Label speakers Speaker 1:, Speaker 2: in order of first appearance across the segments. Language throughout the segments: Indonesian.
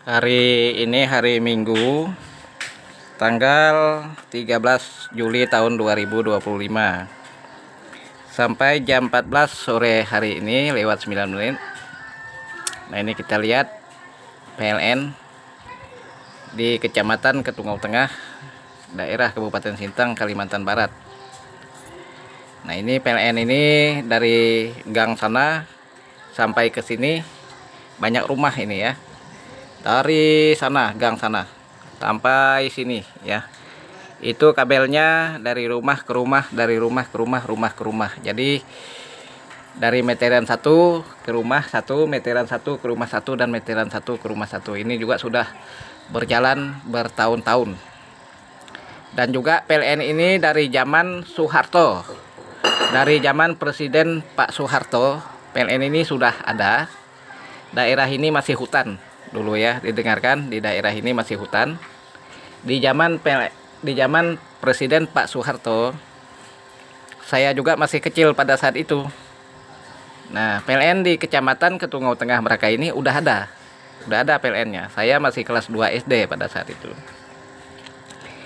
Speaker 1: Hari ini hari Minggu tanggal 13 Juli tahun 2025 sampai jam 14 sore hari ini lewat 9 menit. Nah, ini kita lihat PLN di Kecamatan Ketungau Tengah, daerah Kabupaten Sintang, Kalimantan Barat. Nah, ini PLN ini dari gang sana sampai ke sini banyak rumah ini ya. Dari sana, gang sana sampai sini ya. Itu kabelnya dari rumah ke rumah, dari rumah ke rumah, rumah ke rumah. Jadi dari meteran satu ke rumah satu, meteran satu ke rumah satu, dan meteran satu ke rumah satu. Ini juga sudah berjalan bertahun-tahun. Dan juga PLN ini dari zaman Soeharto. Dari zaman Presiden Pak Soeharto, PLN ini sudah ada. Daerah ini masih hutan dulu ya, didengarkan, di daerah ini masih hutan. Di zaman Presiden Pak Soeharto, saya juga masih kecil pada saat itu. Nah, PLN di Kecamatan Ketungau Tengah Meraka ini udah ada PLN-nya. Saya masih kelas 2 SD pada saat itu.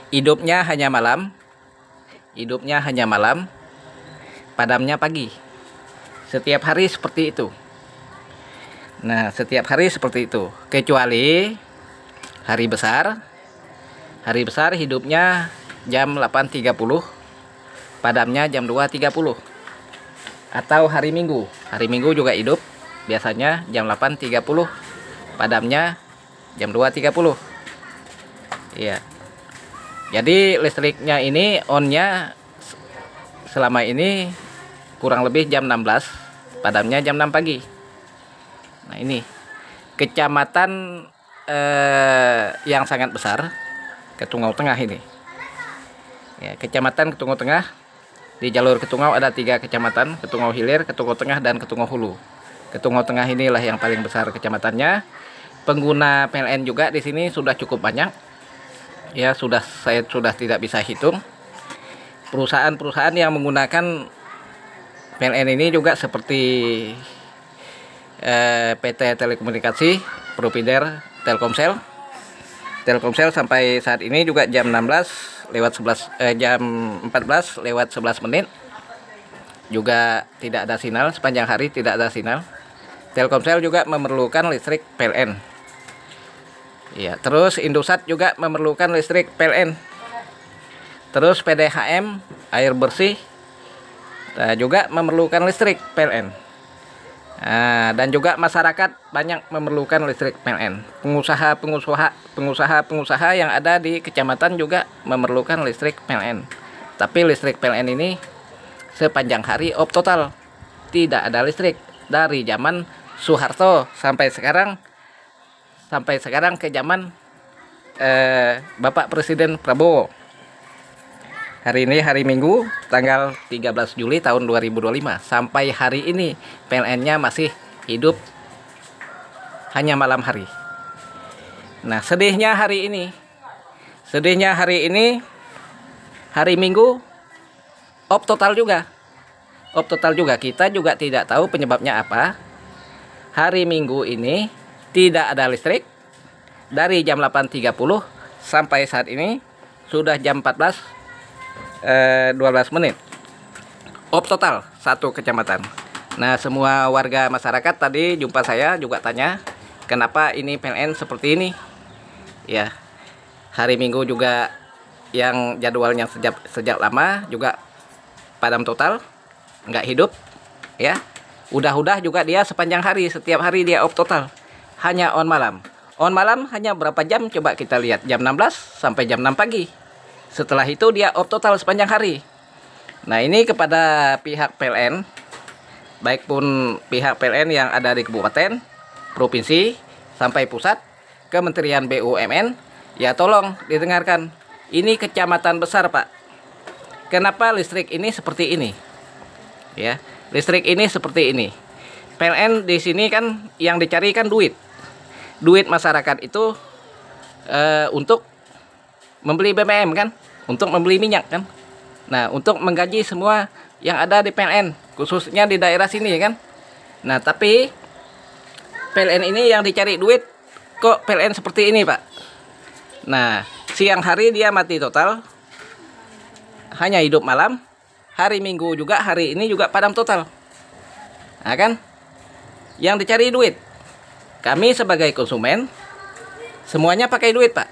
Speaker 1: Hidupnya hanya malam, padamnya pagi. Setiap hari seperti itu. Nah, setiap hari seperti itu, kecuali hari besar. Hari besar hidupnya jam 8.30, padamnya jam 2.30. Atau hari Minggu juga hidup, biasanya jam 8.30, padamnya jam 2.30. Iya. Jadi listriknya ini onnya selama ini kurang lebih jam 16, padamnya jam 6 pagi. Nah, ini kecamatan yang sangat besar, Ketungau Tengah ini. Ya, Kecamatan Ketungau Tengah. Di jalur Ketungau ada 3 kecamatan: Ketungau Hilir, Ketungau Tengah, dan Ketungau Hulu. Ketungau Tengah inilah yang paling besar kecamatannya. Pengguna PLN juga di sini sudah cukup banyak. Ya, saya sudah tidak bisa hitung. Perusahaan-perusahaan yang menggunakan PLN ini juga seperti PT Telekomunikasi, provider Telkomsel. Telkomsel sampai saat ini juga jam 14 lewat 11 menit juga tidak ada sinyal, sepanjang hari tidak ada sinyal. Telkomsel juga memerlukan listrik PLN. Ya, terus Indosat juga memerlukan listrik PLN. Terus PDHM air bersih juga memerlukan listrik PLN. Nah, dan juga masyarakat banyak memerlukan listrik PLN. Pengusaha yang ada di kecamatan juga memerlukan listrik PLN. Tapi listrik PLN ini sepanjang hari off total, tidak ada listrik dari zaman Soeharto sampai sekarang ke zaman Bapak Presiden Prabowo. Hari ini hari Minggu tanggal 13 Juli tahun 2025. Sampai hari ini PLN-nya masih hidup hanya malam hari. Nah, sedihnya hari ini hari Minggu off total juga. Kita juga tidak tahu penyebabnya apa. Hari Minggu ini tidak ada listrik dari jam 8.30 sampai saat ini sudah jam 12 menit. Off total satu kecamatan. Nah, semua warga masyarakat tadi jumpa saya juga tanya, kenapa ini PLN seperti ini? Ya, hari Minggu juga yang jadwalnya sejak lama juga padam total, nggak hidup. Ya, udah juga dia sepanjang hari, setiap hari dia off total. Hanya on malam. On malam hanya berapa jam? Coba kita lihat, jam 16 sampai jam 6 pagi. Setelah itu dia off total sepanjang hari. Nah, ini kepada pihak PLN, baik pun pihak PLN yang ada di kabupaten, provinsi, sampai pusat, Kementerian BUMN, ya tolong didengarkan. Ini kecamatan besar, Pak. Kenapa listrik ini seperti ini? Ya, listrik ini seperti ini. PLN di sini kan yang dicari kan duit. Duit masyarakat itu untuk membeli BBM kan, untuk membeli minyak kan. Nah, untuk menggaji semua yang ada di PLN, khususnya di daerah sini kan. Nah, tapi PLN ini yang dicari duit kok PLN seperti ini, Pak? Nah, siang hari dia mati total, hanya hidup malam. Hari Minggu juga, hari ini juga padam total. Nah kan, yang dicari duit. Kami sebagai konsumen, semuanya pakai duit, Pak.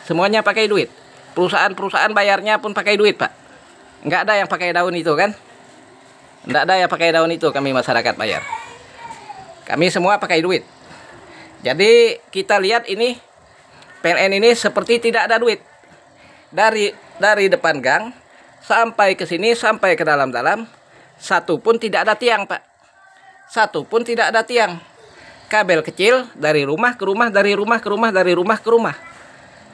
Speaker 1: Semuanya pakai duit. Perusahaan-perusahaan bayarnya pun pakai duit, Pak. Nggak ada yang pakai daun itu kan? Nggak ada yang pakai daun itu, kami masyarakat bayar. Kami semua pakai duit. Jadi kita lihat ini, PLN ini seperti tidak ada duit. Dari depan gang sampai ke sini, sampai ke dalam-dalam, satu pun tidak ada tiang, Pak. Satu pun tidak ada tiang. Kabel kecil dari rumah ke rumah, dari rumah ke rumah, dari rumah ke rumah.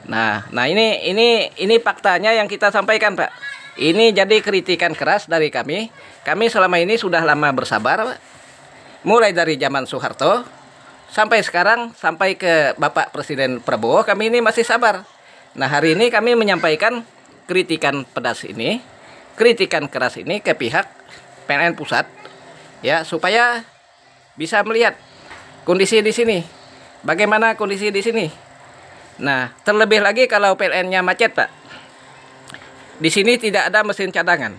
Speaker 1: Nah ini faktanya yang kita sampaikan, Pak. Ini jadi kritikan keras dari kami. Kami selama ini sudah lama bersabar, Pak. Mulai dari zaman Soeharto sampai sekarang, sampai ke Bapak Presiden Prabowo, kami ini masih sabar. Nah, hari ini kami menyampaikan kritikan pedas ini, kritikan keras ini ke pihak PLN pusat, ya, supaya bisa melihat kondisi di sini. Bagaimana kondisi di sini? Nah, terlebih lagi kalau PLN-nya macet, Pak. Di sini tidak ada mesin cadangan.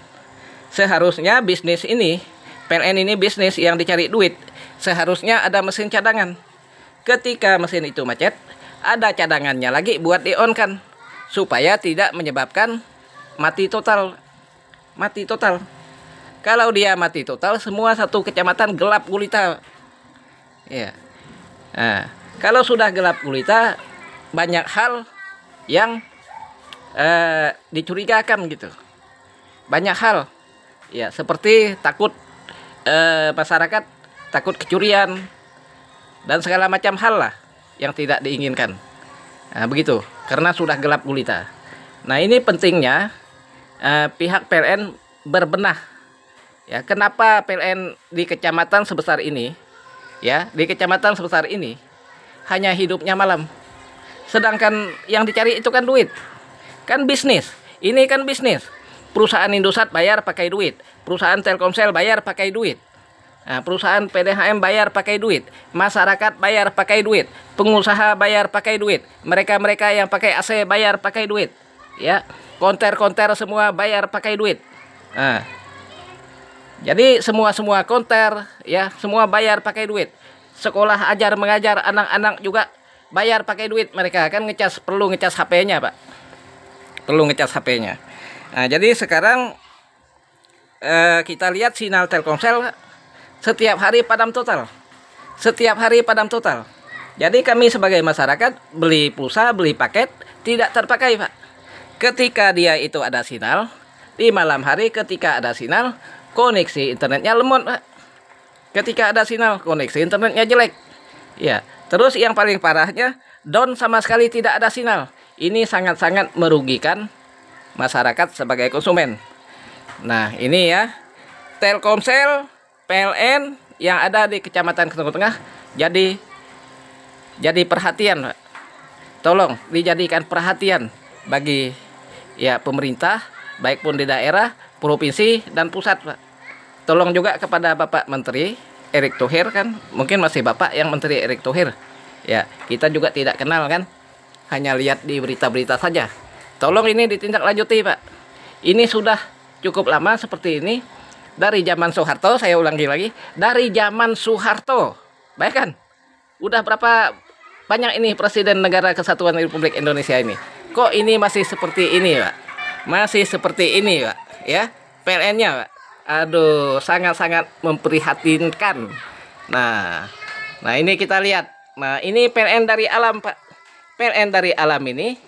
Speaker 1: Seharusnya bisnis ini, PLN ini bisnis yang dicari duit. Seharusnya ada mesin cadangan. Ketika mesin itu macet, ada cadangannya lagi buat di-on-kan, supaya tidak menyebabkan mati total. Mati total. Kalau dia mati total, semua satu kecamatan gelap gulita. Ya. Nah, kalau sudah gelap gulita, banyak hal yang dicurigakan gitu. Banyak hal, ya, seperti takut masyarakat takut kecurian dan segala macam hal lah yang tidak diinginkan. Nah, begitu, karena sudah gelap gulita. Nah, ini pentingnya pihak PLN berbenah. Ya, kenapa PLN di kecamatan sebesar ini, ya, di kecamatan sebesar ini hanya hidupnya malam. Sedangkan yang dicari itu kan duit. Kan bisnis. Ini kan bisnis. Perusahaan Indosat bayar pakai duit. Perusahaan Telkomsel bayar pakai duit. Nah, perusahaan PDHM bayar pakai duit. Masyarakat bayar pakai duit. Pengusaha bayar pakai duit. Mereka-mereka yang pakai AC bayar pakai duit. Ya, konter-konter semua bayar pakai duit. Nah, jadi semua konter, ya, semua bayar pakai duit. Sekolah ajar mengajar anak-anak juga bayar pakai duit. Mereka kan perlu ngecas HP-nya, Pak. Perlu ngecas HP-nya. Nah, jadi sekarang kita lihat sinyal Telkomsel setiap hari padam total. Setiap hari padam total. Jadi kami sebagai masyarakat beli pulsa, beli paket tidak terpakai, Pak. Ketika dia itu ada sinyal, di malam hari ketika ada sinyal, koneksi internetnya lemot, Pak. Ketika ada sinyal, koneksi internetnya jelek. Ya, terus yang paling parahnya, down sama sekali tidak ada sinyal. Ini sangat-sangat merugikan masyarakat sebagai konsumen. Nah, ini ya, Telkomsel, PLN yang ada di Kecamatan Ketengah Tengah jadi perhatian, Pak. Tolong dijadikan perhatian bagi, ya, pemerintah, baik pun di daerah, provinsi dan pusat, Pak. Tolong juga kepada Bapak Menteri Erick Thohir, kan mungkin masih Bapak yang Menteri Erick Thohir. Ya, kita juga tidak kenal kan, hanya lihat di berita-berita saja. Tolong ini ditindaklanjuti, Pak. Ini sudah cukup lama seperti ini. Dari zaman Soeharto, saya ulangi lagi, dari zaman Soeharto. Bayangkan, udah berapa banyak ini Presiden Negara Kesatuan Republik Indonesia ini. Kok ini masih seperti ini, Pak? Masih seperti ini, Pak. Ya, PLN-nya, Pak. Aduh, sangat-sangat memprihatinkan. Nah, ini kita lihat. Nah, ini PLN dari alam, Pak. PLN dari alam ini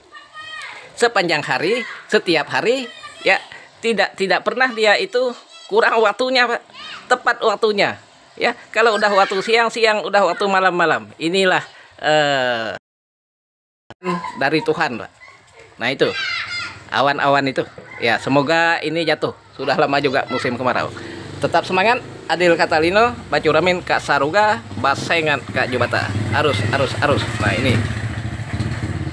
Speaker 1: sepanjang hari, setiap hari, ya, tidak pernah dia itu kurang waktunya, Pak. Tepat waktunya. Ya, kalau udah waktu siang, udah waktu malam. Inilah dari Tuhan, Pak. Nah, itu awan-awan itu. Ya, semoga ini jatuh. Sudah lama juga musim kemarau. Tetap semangat. Adil Catalino, Bacuramin Kak Saruga, Basengan Kak Jubata. Arus. Nah, ini